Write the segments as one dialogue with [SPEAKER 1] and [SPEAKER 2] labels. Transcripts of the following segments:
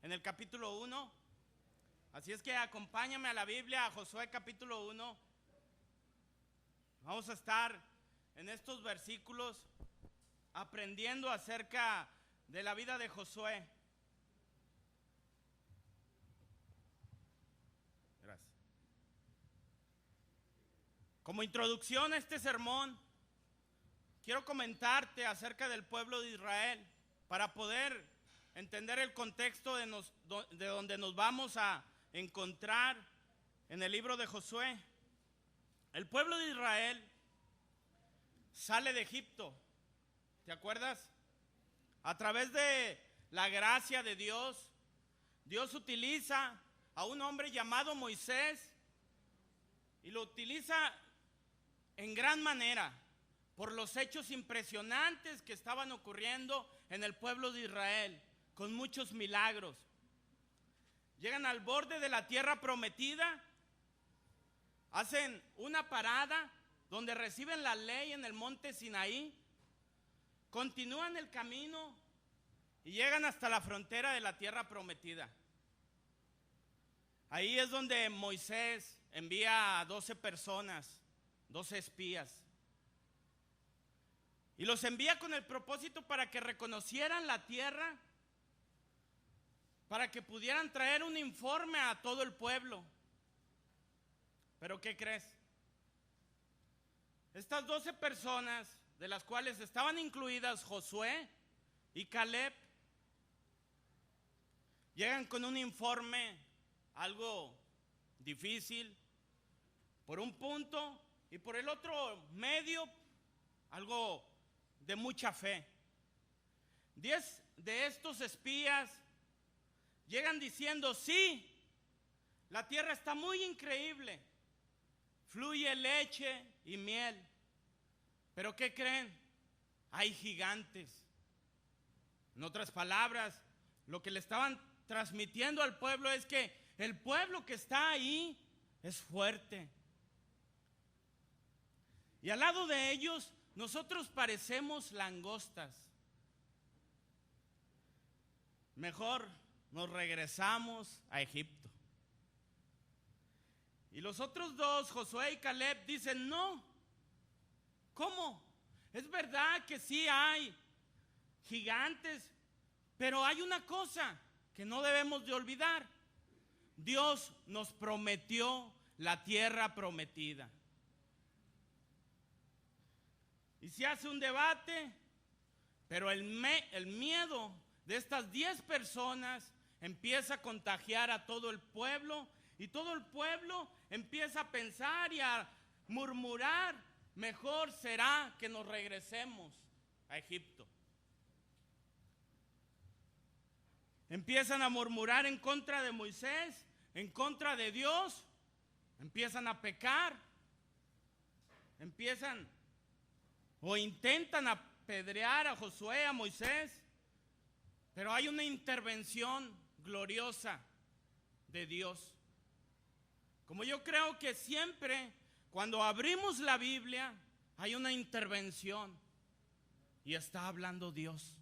[SPEAKER 1] en el capítulo 1. Así es que acompáñame a la Biblia, a Josué capítulo 1. Vamos a estar en estos versículos aprendiendo acerca de la vida de Josué. Gracias. Como introducción a este sermón, quiero comentarte acerca del pueblo de Israel para poder entender el contexto de donde nos vamos a encontrar en el libro de Josué. El pueblo de Israel sale de Egipto, ¿te acuerdas? A través de la gracia de Dios, Dios utiliza a un hombre llamado Moisés y lo utiliza en gran manera por los hechos impresionantes que estaban ocurriendo en el pueblo de Israel, con muchos milagros. Llegan al borde de la tierra prometida, hacen una parada donde reciben la ley en el monte Sinaí, continúan el camino y llegan hasta la frontera de la tierra prometida. Ahí es donde Moisés envía a 12 personas, 12 espías, y los envía con el propósito para que reconocieran la tierra, para que pudieran traer un informe a todo el pueblo. ¿Pero qué crees? Estas 12 personas, de las cuales estaban incluidas Josué y Caleb, llegan con un informe algo difícil, por un punto, y por el otro medio, algo de mucha fe. 10 de estos espías llegan diciendo: sí, la tierra está muy increíble, fluye leche y miel. ¿Pero qué creen? Hay gigantes. En otras palabras, lo que le estaban transmitiendo al pueblo es que el pueblo que está ahí es fuerte. Y al lado de ellos, nosotros parecemos langostas. Mejor nos regresamos a Egipto. Y los otros dos, Josué y Caleb, dicen: no. ¿Cómo? Es verdad que sí hay gigantes, pero hay una cosa que no debemos de olvidar. Dios nos prometió la tierra prometida. Y se hace un debate, pero el miedo de estas 10 personas empieza a contagiar a todo el pueblo, y todo el pueblo empieza a pensar y a murmurar: mejor será que nos regresemos a Egipto. Empiezan a murmurar en contra de Moisés, en contra de Dios, empiezan a pecar, empiezan o intentan apedrear a Josué, a Moisés, pero hay una intervención gloriosa de Dios. Como yo creo que siempre cuando abrimos la Biblia hay una intervención y está hablando Dios.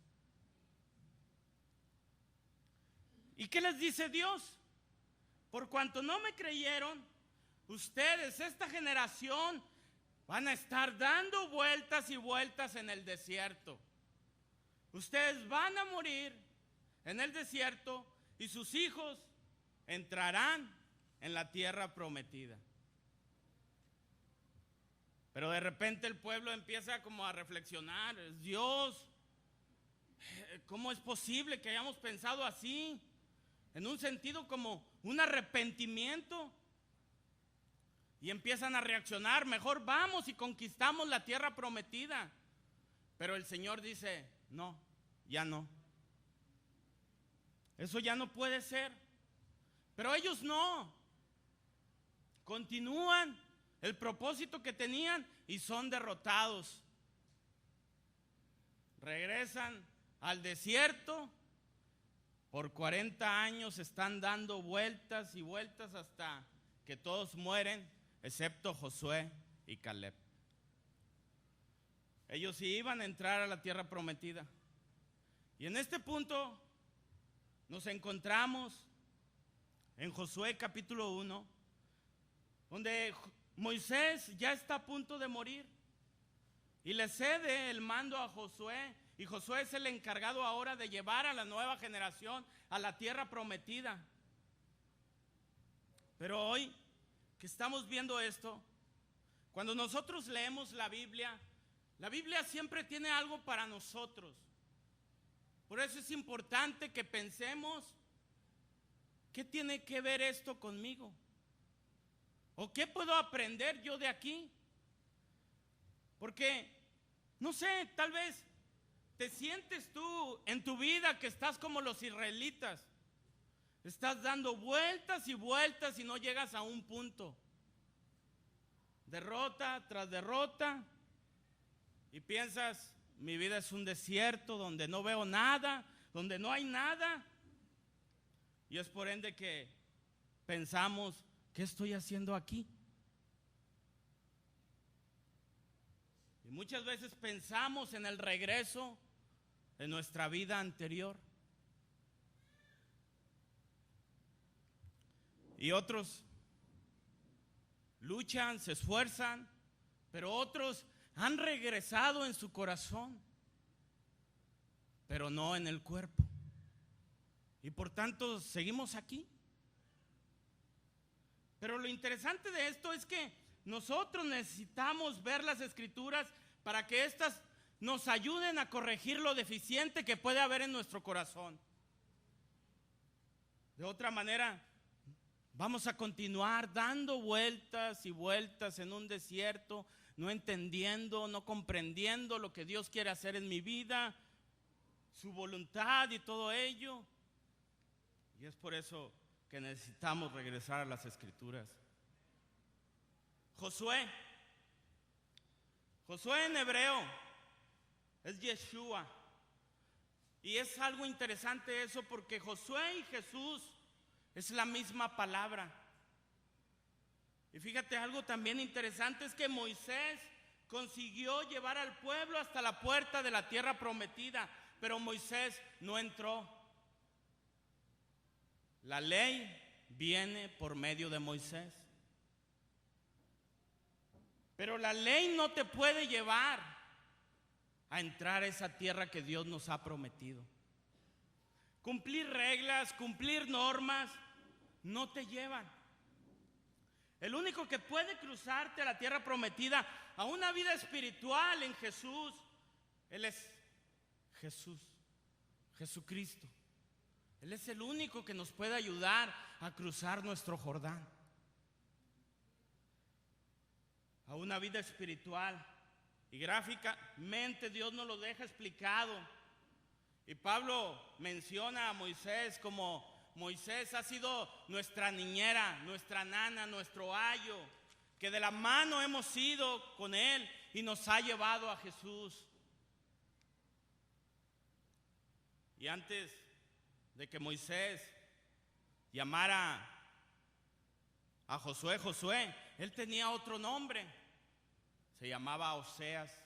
[SPEAKER 1] ¿Y qué les dice Dios? Por cuanto no me creyeron, ustedes, esta generación, van a estar dando vueltas y vueltas en el desierto. Ustedes van a morir en el desierto y sus hijos entrarán en la tierra prometida. Pero de repente el pueblo empieza como a reflexionar: Dios, ¿cómo es posible que hayamos pensado así? En un sentido como un arrepentimiento. Y empiezan a reaccionar: mejor vamos y conquistamos la tierra prometida. Pero el Señor dice: no, ya no. Eso ya no puede ser. Pero ellos no. Continúan el propósito que tenían y son derrotados. Regresan al desierto. Por 40 años están dando vueltas y vueltas hasta que todos mueren, excepto Josué y Caleb. Ellos sí iban a entrar a la tierra prometida. Y en este punto nos encontramos en Josué capítulo 1, donde Moisés ya está a punto de morir y le cede el mando a Josué, y Josué es el encargado ahora de llevar a la nueva generación a la tierra prometida. Pero hoy que estamos viendo esto, cuando nosotros leemos la Biblia siempre tiene algo para nosotros. Por eso es importante que pensemos, ¿qué tiene que ver esto conmigo? ¿O qué puedo aprender yo de aquí? Porque, no sé, tal vez te sientes tú en tu vida que estás como los israelitas. Estás dando vueltas y vueltas y no llegas a un punto. Derrota tras derrota. Y piensas, mi vida es un desierto donde no veo nada, donde no hay nada. Y es por ende que pensamos, ¿qué estoy haciendo aquí? Y muchas veces pensamos en el regreso de nuestra vida anterior. Y otros luchan, se esfuerzan, pero otros han regresado en su corazón, pero no en el cuerpo. Y por tanto seguimos aquí. Pero lo interesante de esto es que nosotros necesitamos ver las Escrituras para que éstas nos ayuden a corregir lo deficiente que puede haber en nuestro corazón. De otra manera, vamos a continuar dando vueltas y vueltas en un desierto, no entendiendo, no comprendiendo lo que Dios quiere hacer en mi vida, su voluntad y todo ello. Y es por eso que necesitamos regresar a las Escrituras. Josué en hebreo es Yeshua. Y es algo interesante eso, porque Josué y Jesús es la misma palabra. Y fíjate, algo también interesante es que Moisés consiguió llevar al pueblo hasta la puerta de la tierra prometida, pero Moisés no entró. La ley viene por medio de Moisés. Pero la ley no te puede llevar a entrar a esa tierra que Dios nos ha prometido. Cumplir reglas, cumplir normas, no te llevan. El único que puede cruzarte a la tierra prometida, a una vida espiritual en Jesús, Él es Jesús, Jesucristo. Él es el único que nos puede ayudar a cruzar nuestro Jordán. A una vida espiritual. Y gráficamente Dios nos lo deja explicado. Y Pablo menciona a Moisés como Moisés ha sido nuestra niñera, nuestra nana, nuestro ayo, que de la mano hemos ido con él y nos ha llevado a Jesús. Y antes de que Moisés llamara a Josué, él tenía otro nombre, se llamaba Oseas.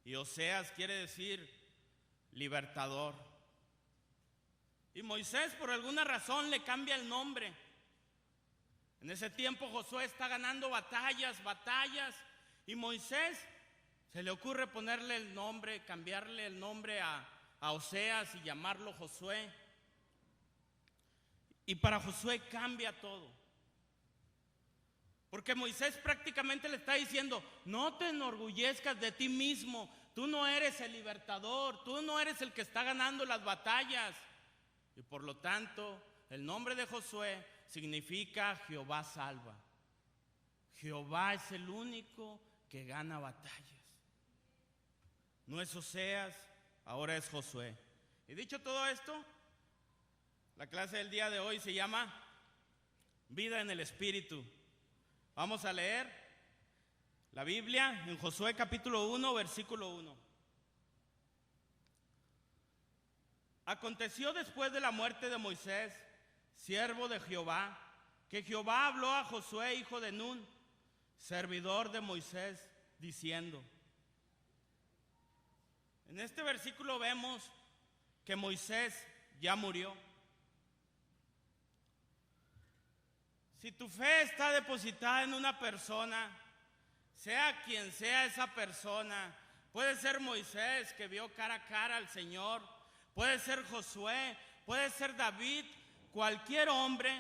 [SPEAKER 1] Y Oseas quiere decir libertador. Y Moisés por alguna razón le cambia el nombre. En ese tiempo Josué está ganando batallas, y Moisés se le ocurre ponerle el nombre, cambiarle el nombre a Oseas y llamarlo Josué. Y para Josué cambia todo. Porque Moisés prácticamente le está diciendo, no te enorgullezcas de ti mismo, tú no eres el libertador, tú no eres el que está ganando las batallas. Y por lo tanto, el nombre de Josué significa Jehová salva. Jehová es el único que gana batallas. No es Oseas, ahora es Josué. Y dicho todo esto, la clase del día de hoy se llama Vida en el Espíritu. Vamos a leer la Biblia en Josué capítulo 1, versículo 1. Aconteció después de la muerte de Moisés, siervo de Jehová, que Jehová habló a Josué, hijo de Nun, servidor de Moisés, diciendo. En este versículo vemos que Moisés ya murió. Si tu fe está depositada en una persona, sea quien sea esa persona, puede ser Moisés, que vio cara a cara al Señor, puede ser Josué, puede ser David, cualquier hombre.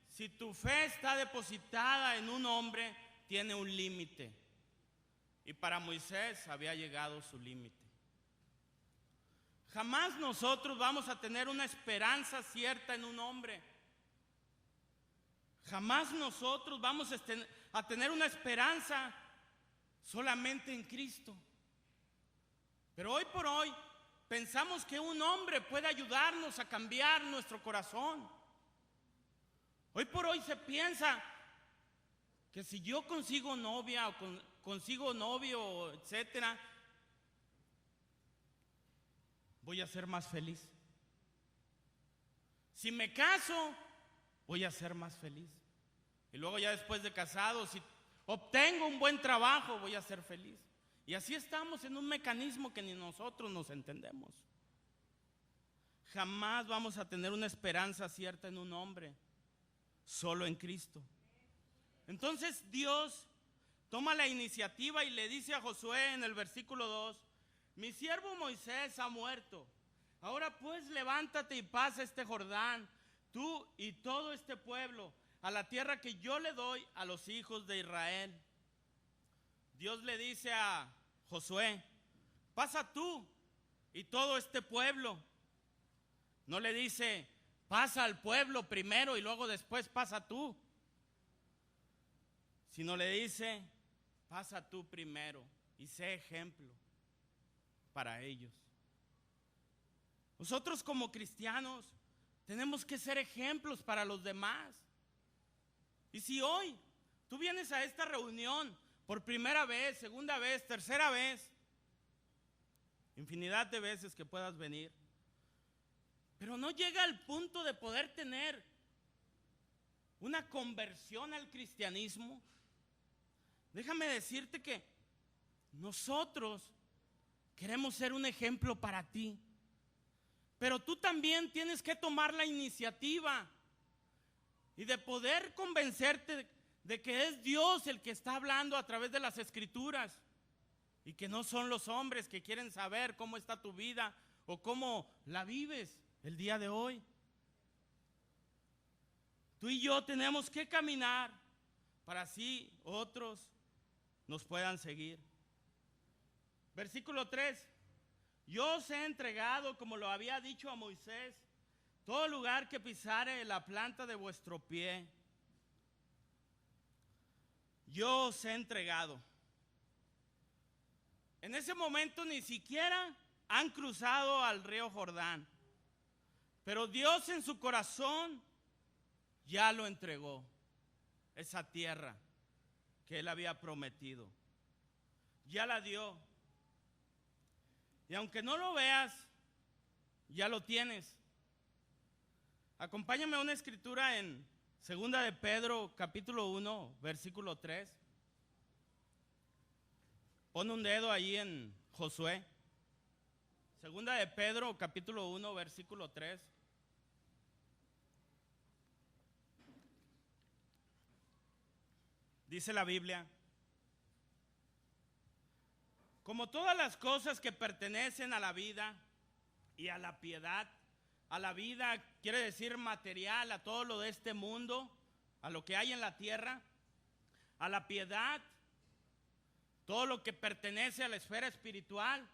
[SPEAKER 1] Si tu fe está depositada en un hombre, tiene un límite. Y para Moisés había llegado su límite. Jamás nosotros vamos a tener una esperanza cierta en un hombre. Jamás nosotros vamos a tener una esperanza solamente en Cristo. Pero hoy por hoy pensamos que un hombre puede ayudarnos a cambiar nuestro corazón. Hoy por hoy se piensa que si yo consigo novia o consigo novio, etcétera, voy a ser más feliz. Si me caso, voy a ser más feliz. Y luego ya después de casado, si obtengo un buen trabajo, voy a ser feliz. Y así estamos en un mecanismo que ni nosotros nos entendemos. Jamás vamos a tener una esperanza cierta en un hombre, solo en Cristo. Entonces Dios toma la iniciativa y le dice a Josué en el versículo 2, mi siervo Moisés ha muerto. Ahora pues levántate y pasa este Jordán, tú y todo este pueblo, a la tierra que yo le doy a los hijos de Israel. Dios le dice a Josué, pasa tú y todo este pueblo. No le dice, pasa al pueblo primero y luego después pasa tú. Sino le dice, pasa tú primero y sé ejemplo para ellos. Nosotros como cristianos tenemos que ser ejemplos para los demás. Y si hoy tú vienes a esta reunión por primera vez, segunda vez, tercera vez, infinidad de veces que puedas venir, pero no llega al punto de poder tener una conversión al cristianismo, déjame decirte que nosotros queremos ser un ejemplo para ti, pero tú también tienes que tomar la iniciativa y de poder convencerte de que es Dios el que está hablando a través de las Escrituras y que no son los hombres que quieren saber cómo está tu vida o cómo la vives el día de hoy. Tú y yo tenemos que caminar para así otros nos puedan seguir. Versículo 3. Yo os he entregado, como lo había dicho a Moisés, todo lugar que pisare la planta de vuestro pie. Yo os he entregado. En ese momento ni siquiera han cruzado al río Jordán, pero Dios en su corazón ya lo entregó, esa tierra que Él había prometido. Ya la dio. Y aunque no lo veas, ya lo tienes. Acompáñame a una escritura en 2 de Pedro, capítulo 1, versículo 3. Pon un dedo ahí en Josué. 2 de Pedro, capítulo 1, versículo 3. Dice la Biblia, como todas las cosas que pertenecen a la vida y a la piedad, a la vida quiere decir material, a todo lo de este mundo, a lo que hay en la tierra, a la piedad, todo lo que pertenece a la esfera espiritual,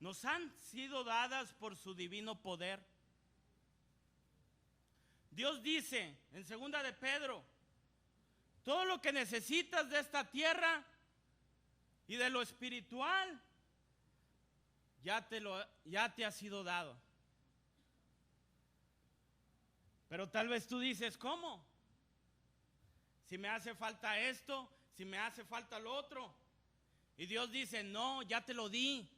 [SPEAKER 1] nos han sido dadas por su divino poder. Dios dice en 2 de Pedro, todo lo que necesitas de esta tierra y de lo espiritual ya te ha sido dado. Pero tal vez tú dices, ¿cómo? Si me hace falta esto, si me hace falta lo otro. Y Dios dice, no, ya te lo di.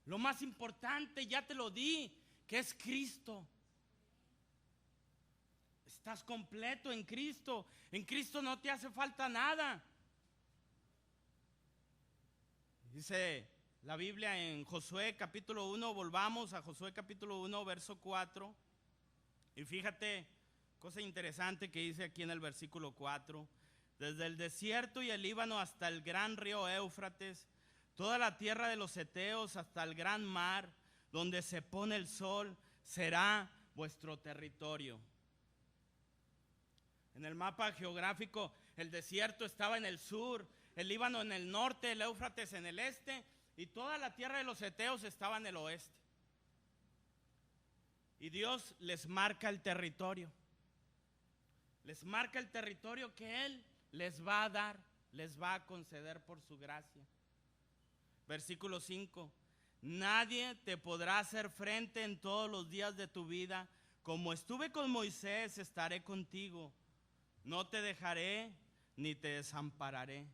[SPEAKER 1] Lo más importante ya te lo di, que es Cristo. Estás completo en Cristo. En Cristo no te hace falta nada. Dice la Biblia en Josué capítulo 1, volvamos a Josué capítulo 1, verso 4. Y fíjate, cosa interesante que dice aquí en el versículo 4. Desde el desierto y el Líbano hasta el gran río Éufrates, toda la tierra de los heteos hasta el gran mar, donde se pone el sol, será vuestro territorio. En el mapa geográfico, el desierto estaba en el sur, el Líbano en el norte, el Éufrates en el este, y toda la tierra de los heteos estaba en el oeste. Y Dios les marca el territorio. Les marca el territorio que Él les va a dar, les va a conceder por su gracia. Versículo 5. Nadie te podrá hacer frente en todos los días de tu vida. Como estuve con Moisés, estaré contigo. No te dejaré ni te desampararé.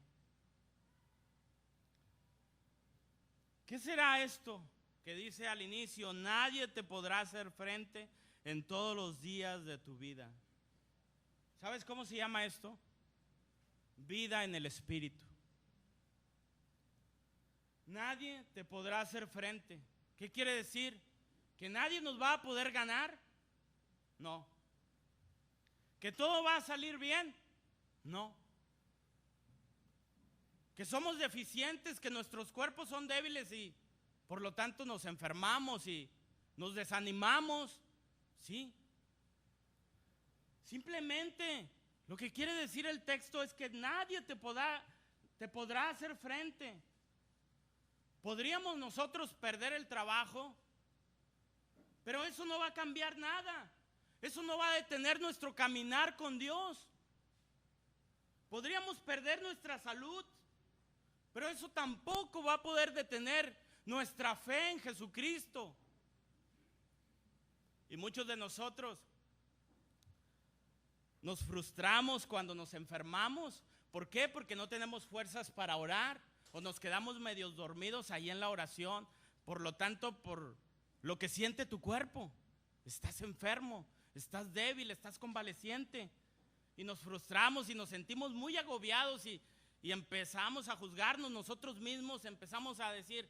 [SPEAKER 1] ¿Qué será esto que dice al inicio? Nadie te podrá hacer frente en todos los días de tu vida. ¿Sabes cómo se llama esto? Vida en el Espíritu. Nadie te podrá hacer frente. ¿Qué quiere decir? ¿Que nadie nos va a poder ganar? No. ¿Que todo va a salir bien? No. ¿Que somos deficientes, que nuestros cuerpos son débiles y por lo tanto nos enfermamos y nos desanimamos? Sí. Simplemente lo que quiere decir el texto es que nadie te podrá hacer frente. Podríamos nosotros perder el trabajo, pero eso no va a cambiar nada. Eso no va a detener nuestro caminar con Dios. Podríamos perder nuestra salud, pero eso tampoco va a poder detener nuestra fe en Jesucristo. Y muchos de nosotros nos frustramos cuando nos enfermamos. ¿Por qué? Porque no tenemos fuerzas para orar o nos quedamos medios dormidos ahí en la oración. Por lo tanto, por lo que siente tu cuerpo, estás enfermo, estás débil, estás convaleciente. Y nos frustramos y nos sentimos muy agobiados y empezamos a juzgarnos nosotros mismos, empezamos a decir,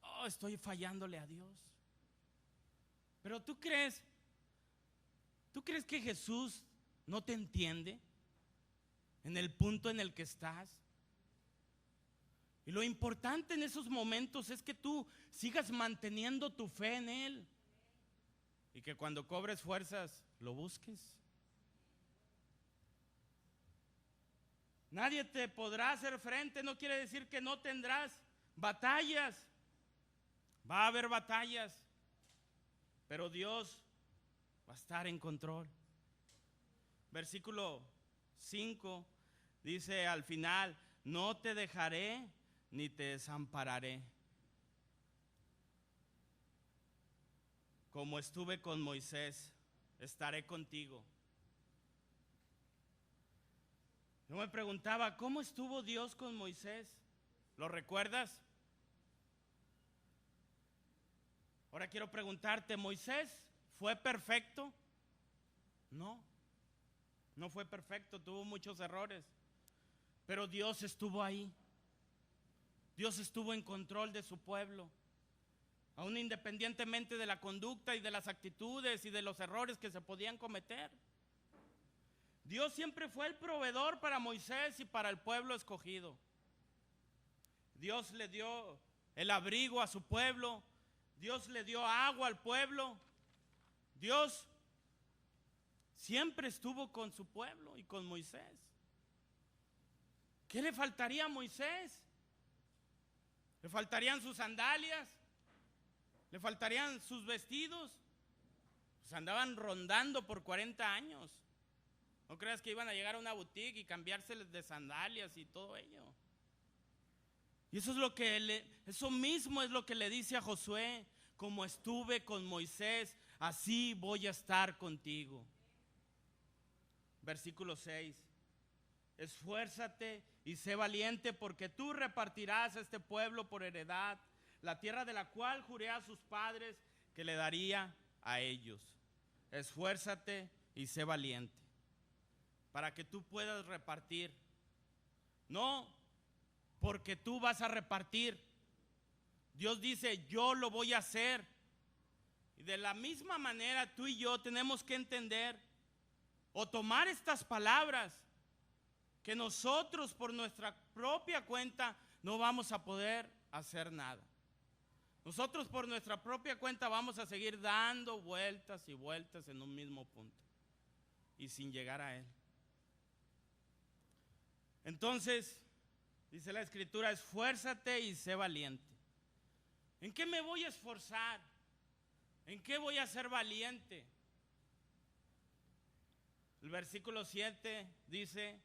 [SPEAKER 1] oh, estoy fallándole a Dios. Pero ¿tú crees que Jesús no te entiende en el punto en el que estás? Y lo importante en esos momentos es que tú sigas manteniendo tu fe en Él y que cuando cobres fuerzas lo busques. Nadie te podrá hacer frente, no quiere decir que no tendrás batallas. Va a haber batallas, pero Dios va a estar en control. Versículo 5 dice al final, no te dejaré ni te desampararé. Como estuve con Moisés, estaré contigo. Yo me preguntaba, ¿cómo estuvo Dios con Moisés? ¿Lo recuerdas? Ahora quiero preguntarte, ¿Moisés fue perfecto? No, no fue perfecto, tuvo muchos errores. Pero Dios estuvo ahí. Dios estuvo en control de su pueblo. Aún independientemente de la conducta y de las actitudes y de los errores que se podían cometer. Dios siempre fue el proveedor para Moisés y para el pueblo escogido. Dios le dio el abrigo a su pueblo. Dios le dio agua al pueblo. Dios siempre estuvo con su pueblo y con Moisés. ¿Qué le faltaría a Moisés? ¿Le faltarían sus sandalias? ¿Le faltarían sus vestidos? Pues andaban rondando por 40 años. No creas que iban a llegar a una boutique y cambiárseles de sandalias y todo ello. Y eso mismo es lo que le dice a Josué, como estuve con Moisés, así voy a estar contigo. Versículo 6. Esfuérzate y sé valiente, porque tú repartirás a este pueblo por heredad la tierra de la cual juré a sus padres que le daría a ellos. Esfuérzate y sé valiente, para que tú puedas repartir. No porque tú vas a repartir, Dios dice, yo lo voy a hacer. Y de la misma manera tú y yo tenemos que entender o tomar estas palabras que nosotros por nuestra propia cuenta no vamos a poder hacer nada. Nosotros por nuestra propia cuenta vamos a seguir dando vueltas y vueltas en un mismo punto y sin llegar a Él. Entonces, dice la Escritura, esfuérzate y sé valiente. ¿En qué me voy a esforzar? ¿En qué voy a ser valiente? El versículo 7 dice,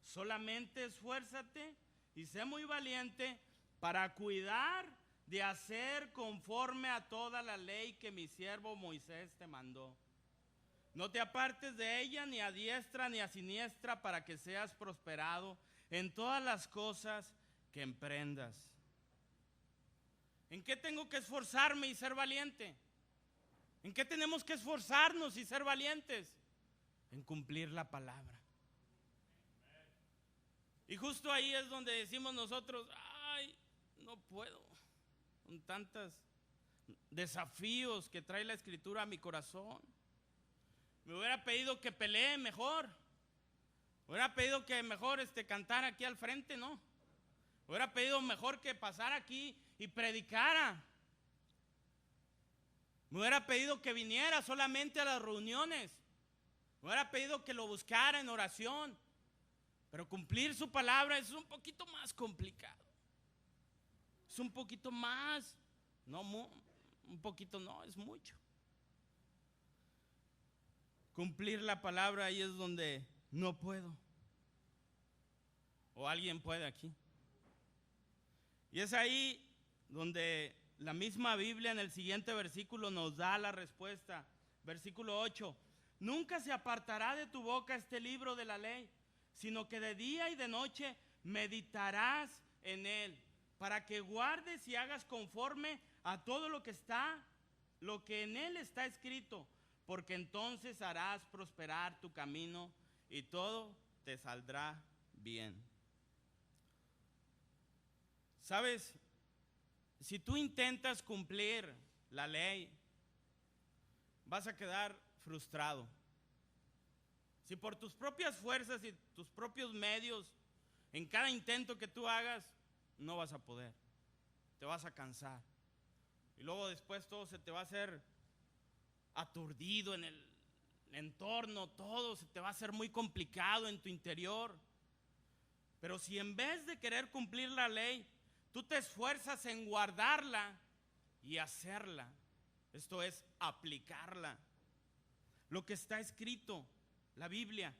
[SPEAKER 1] solamente esfuérzate y sé muy valiente para cuidar de hacer conforme a toda la ley que mi siervo Moisés te mandó. No te apartes de ella ni a diestra ni a siniestra para que seas prosperado en todas las cosas que emprendas. ¿En qué tengo que esforzarme y ser valiente? ¿En qué tenemos que esforzarnos y ser valientes? En cumplir la palabra. Y justo ahí es donde decimos nosotros, ay, no puedo, con tantos desafíos que trae la Escritura a mi corazón. Me hubiera pedido que pelee mejor. Me hubiera pedido que mejor cantara aquí al frente, ¿no? Me hubiera pedido mejor que pasara aquí y predicara. Me hubiera pedido que viniera solamente a las reuniones. Me hubiera pedido que lo buscara en oración. Pero cumplir su palabra es un poquito más complicado. Es un poquito más, no, un poquito no, es mucho. Cumplir la palabra ahí es donde no puedo. O alguien puede aquí. Y es ahí donde la misma Biblia en el siguiente versículo nos da la respuesta. Versículo 8. Nunca se apartará de tu boca este libro de la ley, sino que de día y de noche meditarás en él, para que guardes y hagas conforme a todo lo que en él está escrito, porque entonces harás prosperar tu camino y todo te saldrá bien. ¿Sabes? Si tú intentas cumplir la ley, vas a quedar frustrado. Si por tus propias fuerzas y tus propios medios, en cada intento que tú hagas, no vas a poder. Te vas a cansar. Y luego después todo se te va a hacer aturdido en el entorno, todo se te va a hacer muy complicado en tu interior. Pero si en vez de querer cumplir la ley, tú te esfuerzas en guardarla y hacerla, esto es, aplicarla, lo que está escrito, la Biblia,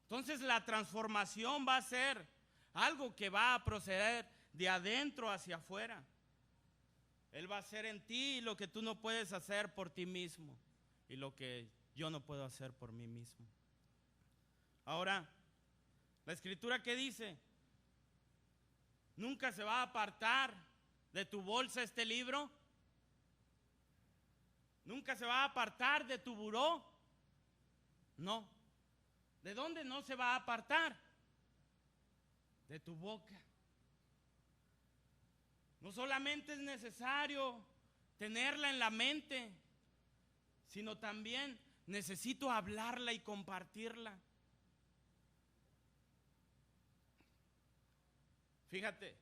[SPEAKER 1] entonces la transformación va a ser algo que va a proceder de adentro hacia afuera. Él va a hacer en ti lo que tú no puedes hacer por ti mismo y lo que yo no puedo hacer por mí mismo. Ahora, la Escritura, ¿qué dice? Nunca se va a apartar de tu bolsa este libro. Nunca se va a apartar de tu buró. No. ¿De dónde no se va a apartar? De tu boca. No solamente es necesario tenerla en la mente, sino también necesito hablarla y compartirla. Fíjate,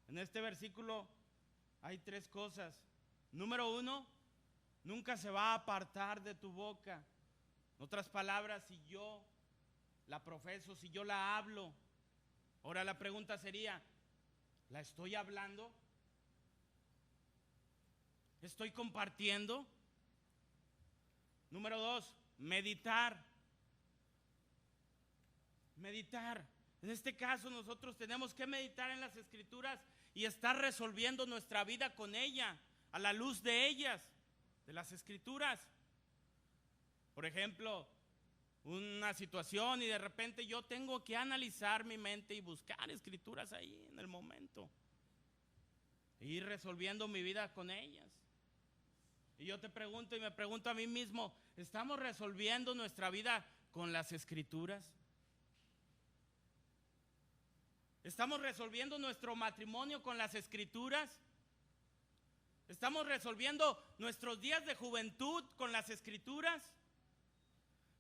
[SPEAKER 1] en este versículo hay 3 cosas. Número 1, nunca se va a apartar de tu boca. En otras palabras, si yo la profeso, si yo la hablo, ahora la pregunta sería, ¿la estoy hablando? ¿Estoy compartiendo? Número 2, meditar. Meditar. En este caso nosotros tenemos que meditar en las Escrituras y estar resolviendo nuestra vida con ella, a la luz de ellas, de las Escrituras. Por ejemplo, una situación y de repente yo tengo que analizar mi mente y buscar Escrituras ahí en el momento. E ir resolviendo mi vida con ellas. Y yo te pregunto y me pregunto a mí mismo, ¿estamos resolviendo nuestra vida con las Escrituras? ¿Estamos resolviendo nuestro matrimonio con las Escrituras? ¿Estamos resolviendo nuestros días de juventud con las Escrituras?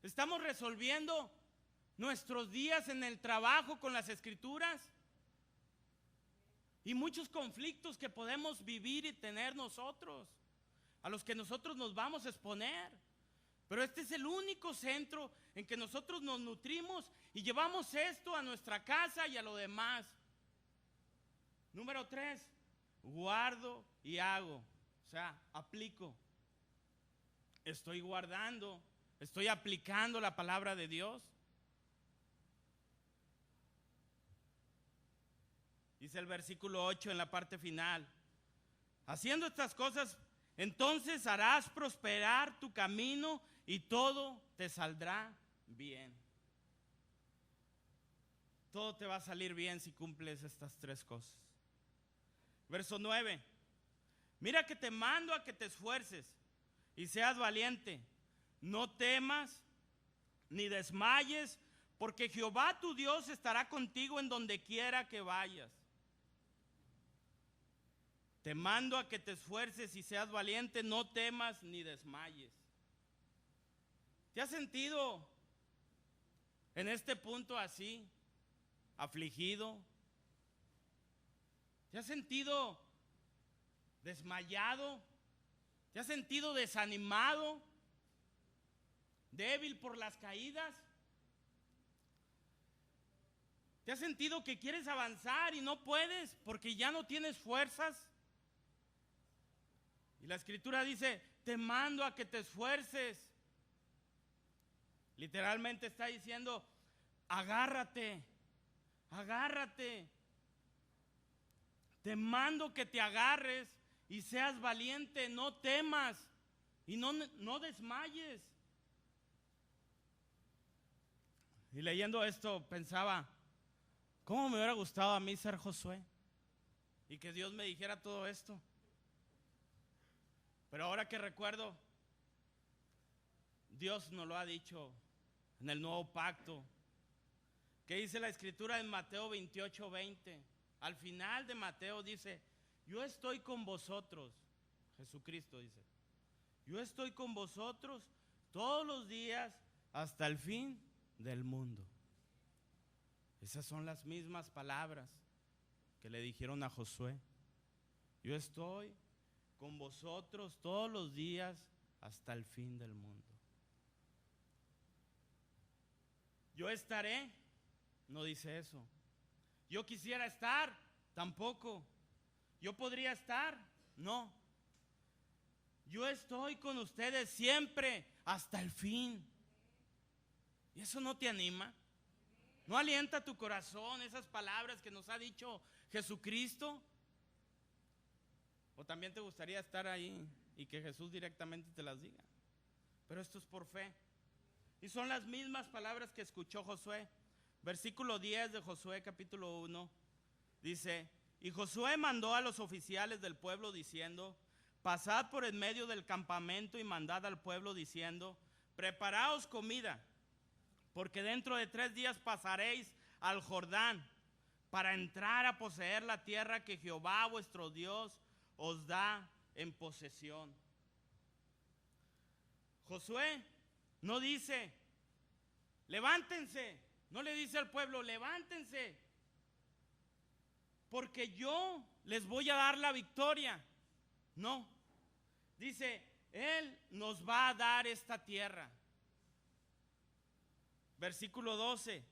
[SPEAKER 1] ¿Estamos resolviendo nuestros días en el trabajo con las Escrituras? Y muchos conflictos que podemos vivir y tener nosotros, a los que nosotros nos vamos a exponer. Pero este es el único centro en que nosotros nos nutrimos y llevamos esto a nuestra casa y a lo demás. Número 3, guardo y hago. O sea, aplico. Estoy guardando, estoy aplicando la palabra de Dios. Dice el versículo 8 en la parte final: haciendo estas cosas, entonces harás prosperar tu camino y todo te saldrá bien. Todo te va a salir bien si cumples estas 3 cosas. Verso 9: mira que te mando a que te esfuerces y seas valiente. No temas ni desmayes, porque Jehová tu Dios estará contigo en donde quiera que vayas. Te mando a que te esfuerces y seas valiente, no temas ni desmayes. ¿Te has sentido en este punto así, afligido? ¿Te has sentido desmayado? ¿Te has sentido desanimado? ¿Débil por las caídas? ¿Te has sentido que quieres avanzar y no puedes porque ya no tienes fuerzas? Y la Escritura dice: te mando a que te esfuerces. Literalmente está diciendo: agárrate, agárrate. Te mando que te agarres y seas valiente, no temas y no desmayes. Y leyendo esto pensaba: ¿cómo me hubiera gustado a mí ser Josué? Y que Dios me dijera todo esto. Pero ahora que recuerdo, Dios nos lo ha dicho en el nuevo pacto. ¿Qué dice la Escritura en Mateo 28:20? Al final de Mateo dice: yo estoy con vosotros. Jesucristo dice: yo estoy con vosotros todos los días hasta el fin del mundo. Esas son las mismas palabras que le dijeron a Josué: yo estoy con vosotros todos los días hasta el fin del mundo. Yo estaré, no dice eso. Yo quisiera estar, tampoco. Yo podría estar, no. Yo estoy con ustedes siempre hasta el fin. ¿Y eso no te anima? ¿No alienta tu corazón esas palabras que nos ha dicho Jesucristo? ¿O también te gustaría estar ahí y que Jesús directamente te las diga? Pero esto es por fe. Y son las mismas palabras que escuchó Josué. Versículo 10 de Josué capítulo 1 dice: y Josué mandó a los oficiales del pueblo diciendo: pasad por en medio del campamento y mandad al pueblo diciendo: preparaos comida, porque dentro de 3 días pasaréis al Jordán para entrar a poseer la tierra que Jehová vuestro Dios os da en posesión. Josué no dice: levántense. No le dice al pueblo: levántense, porque yo les voy a dar la victoria. No, dice: Él nos va a dar esta tierra. Versículo 12.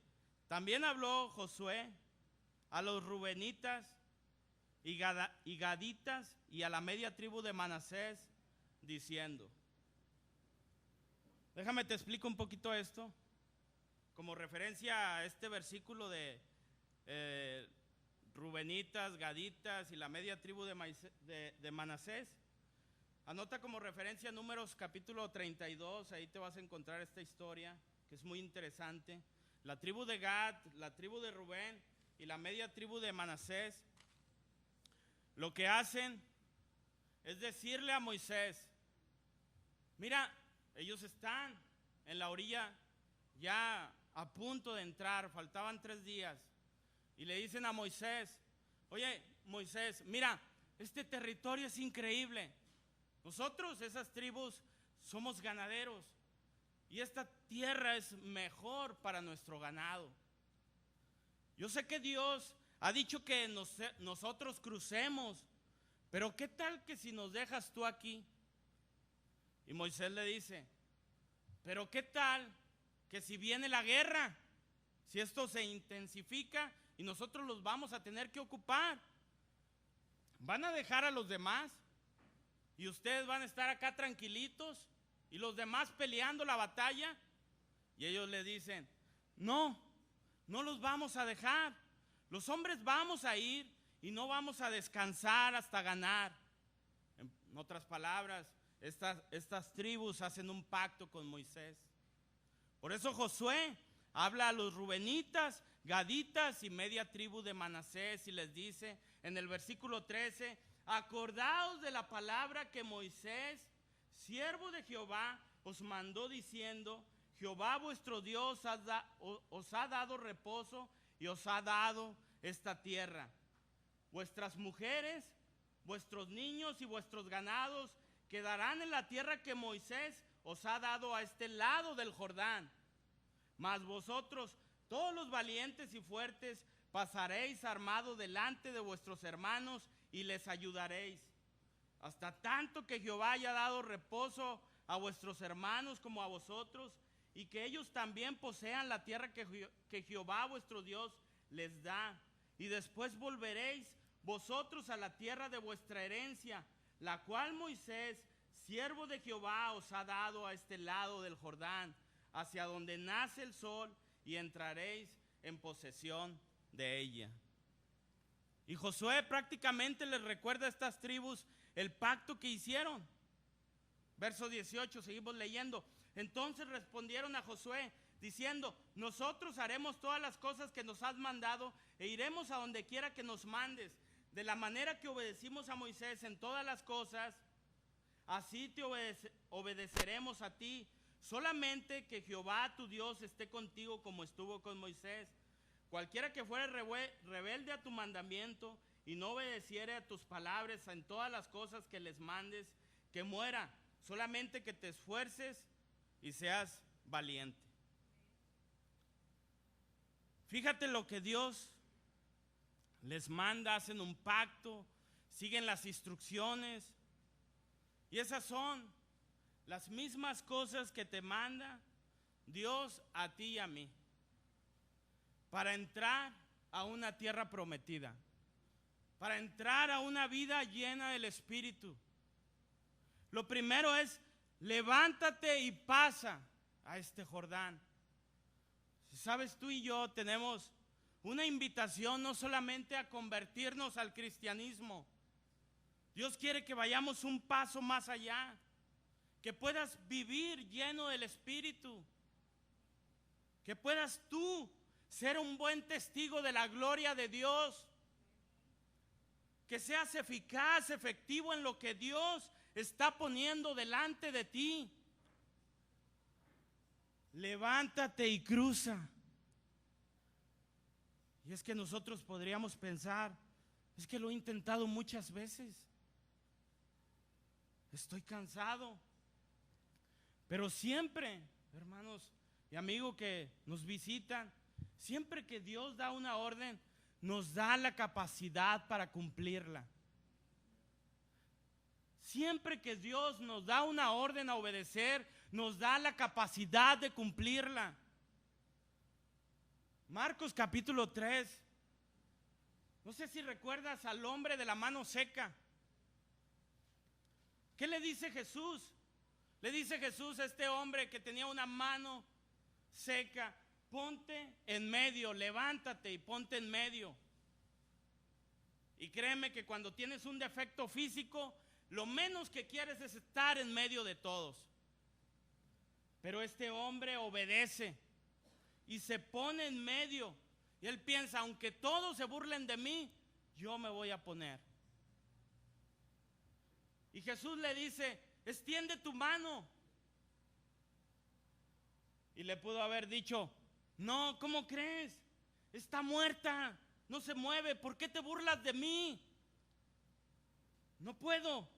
[SPEAKER 1] También habló Josué a los rubenitas y gaditas y a la media tribu de Manasés, diciendo. Déjame te explico un poquito esto, como referencia a este versículo de rubenitas, gaditas y la media tribu de Manasés. Anota como referencia Números capítulo 32, ahí te vas a encontrar esta historia que es muy interesante. La tribu de Gad, la tribu de Rubén y la media tribu de Manasés, lo que hacen es decirle a Moisés: mira, ellos están en la orilla ya a punto de entrar, faltaban 3 días. y le dicen a Moisés: oye, Moisés, mira, este territorio es increíble. Nosotros, esas tribus, somos ganaderos y esta tierra es mejor para nuestro ganado. Yo sé que Dios ha dicho que nosotros crucemos, pero ¿qué tal que si nos dejas tú aquí? Y Moisés le dice: pero ¿qué tal que si viene la guerra? Si esto se intensifica y nosotros los vamos a tener que ocupar, ¿van a dejar a los demás? ¿Y ustedes van a estar acá tranquilitos y los demás peleando la batalla? Y ellos le dicen: no, no los vamos a dejar. Los hombres vamos a ir y no vamos a descansar hasta ganar. En otras palabras, estas tribus hacen un pacto con Moisés. Por eso Josué habla a los rubenitas, gaditas y media tribu de Manasés y les dice en el versículo 13: acordaos de la palabra que Moisés, siervo de Jehová, os mandó diciendo: Jehová vuestro Dios os ha dado reposo y os ha dado esta tierra. Vuestras mujeres, vuestros niños y vuestros ganados quedarán en la tierra que Moisés os ha dado a este lado del Jordán. Mas vosotros, todos los valientes y fuertes, pasaréis armados delante de vuestros hermanos y les ayudaréis, hasta tanto que Jehová haya dado reposo a vuestros hermanos como a vosotros, y que ellos también posean la tierra que Jehová vuestro Dios les da. Y después volveréis vosotros a la tierra de vuestra herencia, la cual Moisés, siervo de Jehová, os ha dado a este lado del Jordán, hacia donde nace el sol, y entraréis en posesión de ella. Y Josué prácticamente les recuerda a estas tribus el pacto que hicieron. Verso 18, seguimos leyendo. Entonces respondieron a Josué diciendo: nosotros haremos todas las cosas que nos has mandado e iremos a donde quiera que nos mandes. De la manera que obedecimos a Moisés en todas las cosas, así te obedeceremos a ti. Solamente que Jehová tu Dios esté contigo como estuvo con Moisés. Cualquiera que fuere rebelde a tu mandamiento y no obedeciere a tus palabras en todas las cosas que les mandes, que muera. Solamente que te esfuerces y seas valiente. Fíjate lo que Dios les manda, hacen un pacto, siguen las instrucciones. Y esas son las mismas cosas que te manda Dios a ti y a mí, para entrar a una tierra prometida, para entrar a una vida llena del Espíritu. Lo primero es: levántate y pasa a este Jordán. Si sabes, tú y yo tenemos una invitación no solamente a convertirnos al cristianismo. Dios quiere que vayamos un paso más allá, que puedas vivir lleno del Espíritu, que puedas tú ser un buen testigo de la gloria de Dios, que seas eficaz, efectivo en lo que Dios está poniendo delante de ti. Levántate y cruza. Y es que nosotros podríamos pensar: es que lo he intentado muchas veces, estoy cansado. Pero siempre, hermanos y amigos que nos visitan, siempre que Dios da una orden, nos da la capacidad para cumplirla. Siempre que Dios nos da una orden a obedecer, nos da la capacidad de cumplirla. Marcos capítulo 3. No sé si recuerdas al hombre de la mano seca. ¿Qué le dice Jesús? Le dice Jesús a este hombre que tenía una mano seca: ponte en medio, levántate y ponte en medio. Y créeme que cuando tienes un defecto físico, lo menos que quieres es estar en medio de todos. Pero este hombre obedece y se pone en medio. Y él piensa: aunque todos se burlen de mí, yo me voy a poner. Y Jesús le dice: extiende tu mano. Y le pudo haber dicho: no, ¿cómo crees? Está muerta, no se mueve. ¿Por qué te burlas de mí? No puedo.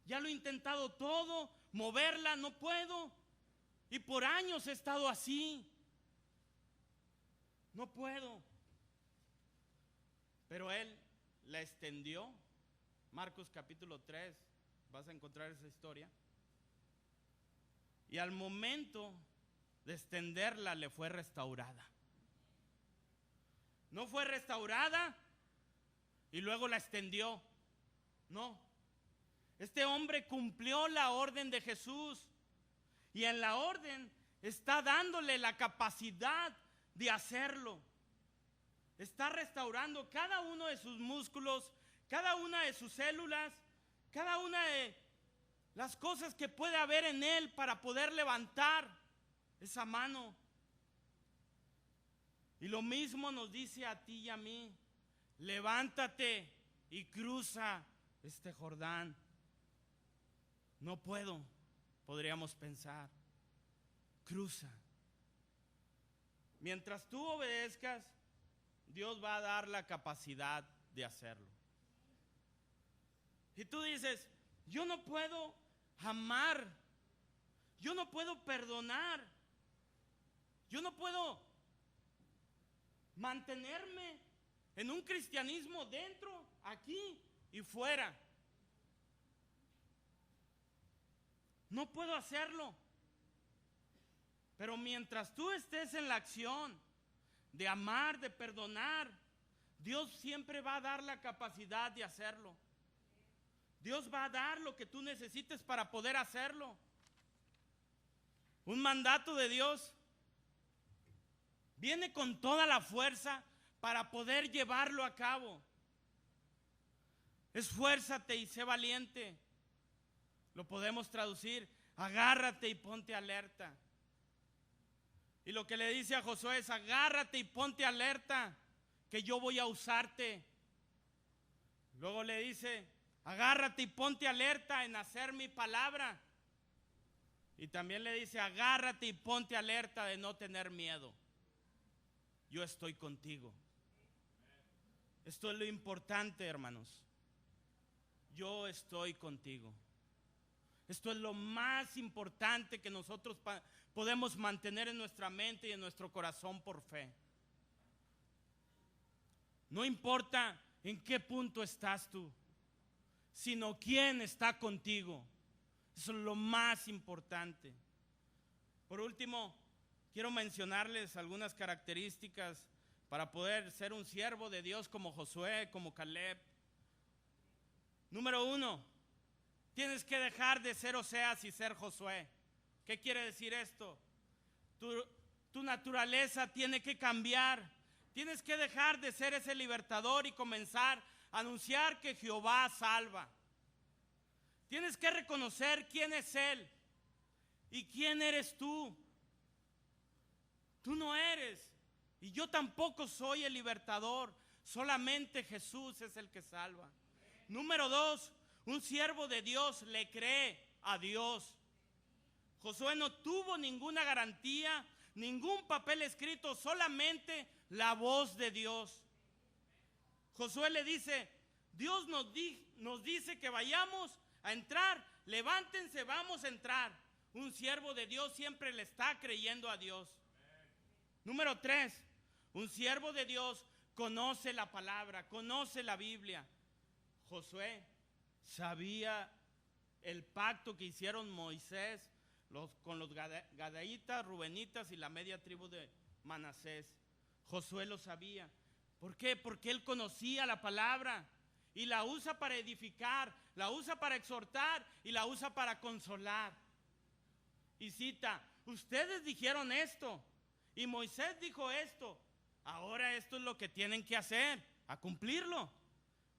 [SPEAKER 1] Ya lo he intentado todo, moverla, no puedo. Y por años he estado así. No puedo. Pero él la extendió. Marcos capítulo 3, vas a encontrar esa historia. Y al momento de extenderla le fue restaurada. No fue restaurada y luego la extendió. No. Este hombre cumplió la orden de Jesús. Y en la orden está dándole la capacidad de hacerlo. Está restaurando cada uno de sus músculos, cada una de sus células, cada una de las cosas que puede haber en él para poder levantar esa mano. Y lo mismo nos dice a ti y a mí: levántate y cruza este Jordán. No puedo, podríamos pensar. Cruza. Mientras tú obedezcas, Dios va a dar la capacidad de hacerlo. Y tú dices: yo no puedo amar, yo no puedo perdonar, yo no puedo mantenerme en un cristianismo dentro, aquí y fuera. No puedo hacerlo. Pero mientras tú estés en la acción de amar, de perdonar, Dios siempre va a dar la capacidad de hacerlo. Dios va a dar lo que tú necesites para poder hacerlo. Un mandato de Dios viene con toda la fuerza para poder llevarlo a cabo. Esfuérzate y sé valiente. Lo podemos traducir: agárrate y ponte alerta. Y lo que le dice a Josué es: agárrate y ponte alerta, que yo voy a usarte. Luego le dice: agárrate y ponte alerta en hacer mi palabra. Y también le dice: agárrate y ponte alerta de no tener miedo. Yo estoy contigo. Esto es lo importante, hermanos. Yo estoy contigo. Esto es lo más importante que nosotros podemos mantener en nuestra mente y en nuestro corazón por fe. No importa en qué punto estás tú, sino quién está contigo. Eso es lo más importante. Por último, quiero mencionarles algunas características para poder ser un siervo de Dios como Josué, como Caleb. Número 1, tienes que dejar de ser Oseas y ser Josué. ¿Qué quiere decir esto? Tu naturaleza tiene que cambiar. Tienes que dejar de ser ese libertador y comenzar a anunciar que Jehová salva. Tienes que reconocer quién es Él y quién eres tú. Tú no eres, y yo tampoco soy el libertador. Solamente Jesús es el que salva. Número 2, un siervo de Dios le cree a Dios. Josué no tuvo ninguna garantía, ningún papel escrito, solamente la voz de Dios. Josué le dice: Dios nos dice que vayamos a entrar, levántense, vamos a entrar. Un siervo de Dios siempre le está creyendo a Dios. Número 3, un siervo de Dios conoce la palabra, conoce la Biblia. Josué sabía el pacto que hicieron Moisés con los gadaitas, rubenitas y la media tribu de Manasés. Josué lo sabía. ¿Por qué? Porque él conocía la palabra y la usa para edificar, la usa para exhortar y la usa para consolar. Y cita: ustedes dijeron esto y Moisés dijo esto, ahora esto es lo que tienen que hacer, a cumplirlo.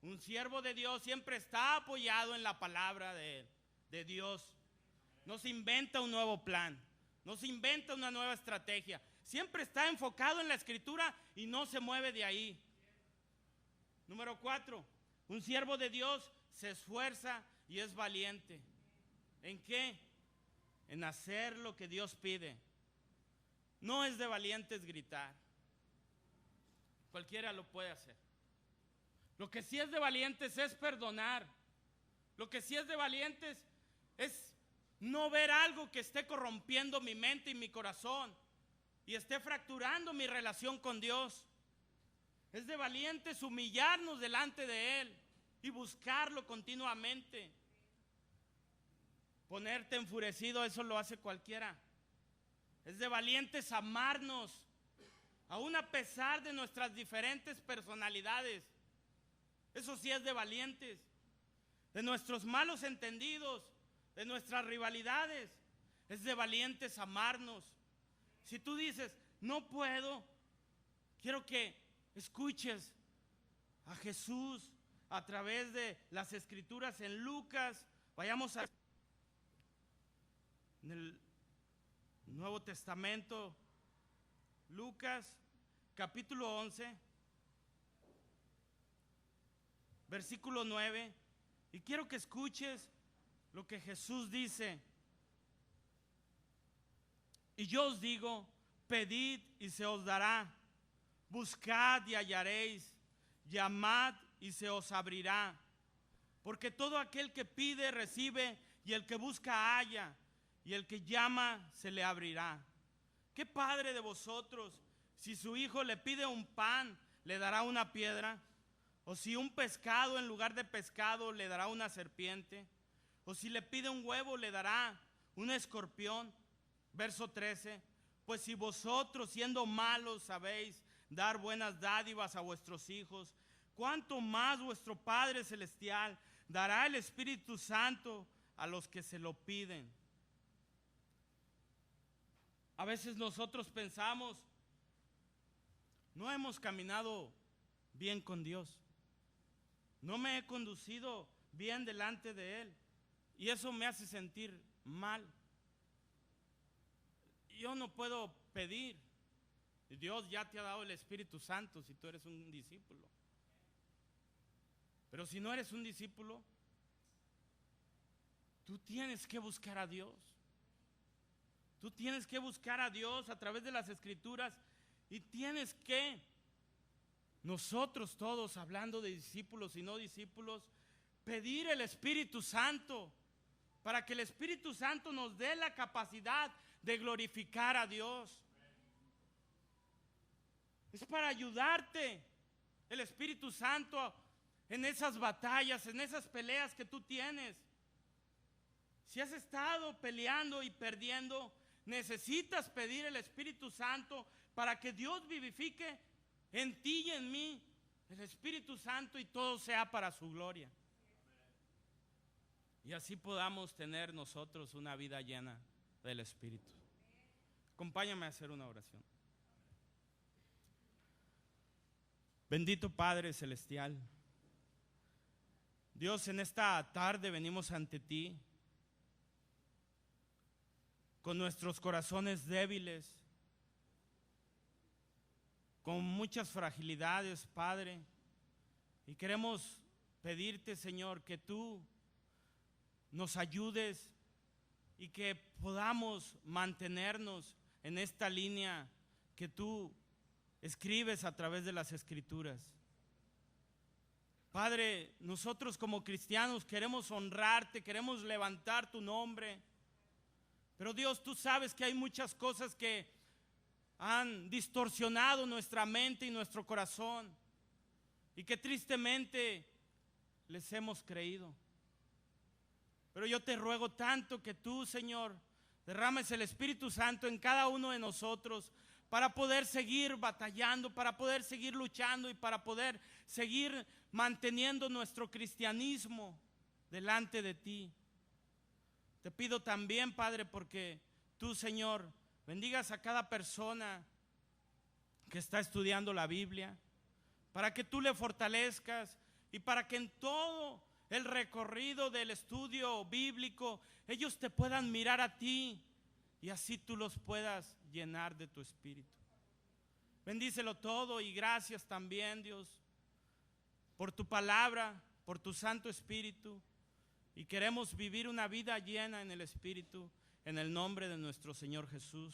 [SPEAKER 1] Un siervo de Dios siempre está apoyado en la palabra de Dios. No se inventa un nuevo plan, no se inventa una nueva estrategia. Siempre está enfocado en la Escritura y no se mueve de ahí. Número 4, un siervo de Dios se esfuerza y es valiente. ¿En qué? En hacer lo que Dios pide. No es de valientes gritar. Cualquiera lo puede hacer. Lo que sí es de valientes es perdonar. Lo que sí es de valientes es no ver algo que esté corrompiendo mi mente y mi corazón y esté fracturando mi relación con Dios. Es de valientes humillarnos delante de Él y buscarlo continuamente. Ponerte enfurecido, eso lo hace cualquiera. Es de valientes amarnos, aún a pesar de nuestras diferentes personalidades. Eso sí es de valientes. De nuestros malos entendidos, de nuestras rivalidades, es de valientes amarnos. Si tú dices, no puedo, quiero que escuches a Jesús a través de las Escrituras en Lucas. Vayamos en el Nuevo Testamento, Lucas capítulo 11, versículo 9. Y quiero que escuches lo que Jesús dice. Y yo os digo, pedid y se os dará, buscad y hallaréis, llamad y se os abrirá. Porque todo aquel que pide recibe, y el que busca halla, y el que llama se le abrirá. ¿Qué padre de vosotros, si su hijo le pide un pan, le dará una piedra? ¿O si un pescado en lugar de pescado le dará una serpiente? ¿O si le pide un huevo le dará un escorpión? Verso 13. Pues si vosotros siendo malos sabéis dar buenas dádivas a vuestros hijos, ¿cuánto más vuestro Padre Celestial dará el Espíritu Santo a los que se lo piden? A veces nosotros pensamos, no hemos caminado bien con Dios. No me he conducido bien delante de Él. Y eso me hace sentir mal. Yo no puedo pedir. Dios ya te ha dado el Espíritu Santo si tú eres un discípulo. Pero si no eres un discípulo, tú tienes que buscar a Dios. Tú tienes que buscar a Dios a través de las Escrituras y tienes que, nosotros todos, hablando de discípulos y no discípulos, pedir el Espíritu Santo para que el Espíritu Santo nos dé la capacidad de glorificar a Dios. Es para ayudarte el Espíritu Santo en esas batallas, en esas peleas que tú tienes. Si has estado peleando y perdiendo, necesitas pedir el Espíritu Santo para que Dios vivifique en ti y en mí el Espíritu Santo y todo sea para su gloria. Y así podamos tener nosotros una vida llena del Espíritu. Acompáñame a hacer una oración. Bendito Padre Celestial, Dios, en esta tarde venimos ante ti con nuestros corazones débiles, con muchas fragilidades, Padre, y queremos pedirte, Señor, que tú nos ayudes y que podamos mantenernos en esta línea que tú escribes a través de las Escrituras. Padre, nosotros como cristianos queremos honrarte, queremos levantar tu nombre, pero Dios, tú sabes que hay muchas cosas que han distorsionado nuestra mente y nuestro corazón y que tristemente les hemos creído. Pero yo te ruego tanto que tú, Señor, derrames el Espíritu Santo en cada uno de nosotros para poder seguir batallando, para poder seguir luchando y para poder seguir manteniendo nuestro cristianismo delante de ti. Te pido también, Padre, porque tú, Señor, bendigas a cada persona que está estudiando la Biblia, para que tú le fortalezcas y para que en todo el recorrido del estudio bíblico ellos te puedan mirar a ti y así tú los puedas llenar de tu Espíritu. Bendícelo todo y gracias también, Dios, por tu palabra, por tu Santo Espíritu, y queremos vivir una vida llena en el Espíritu, en el nombre de nuestro Señor Jesús.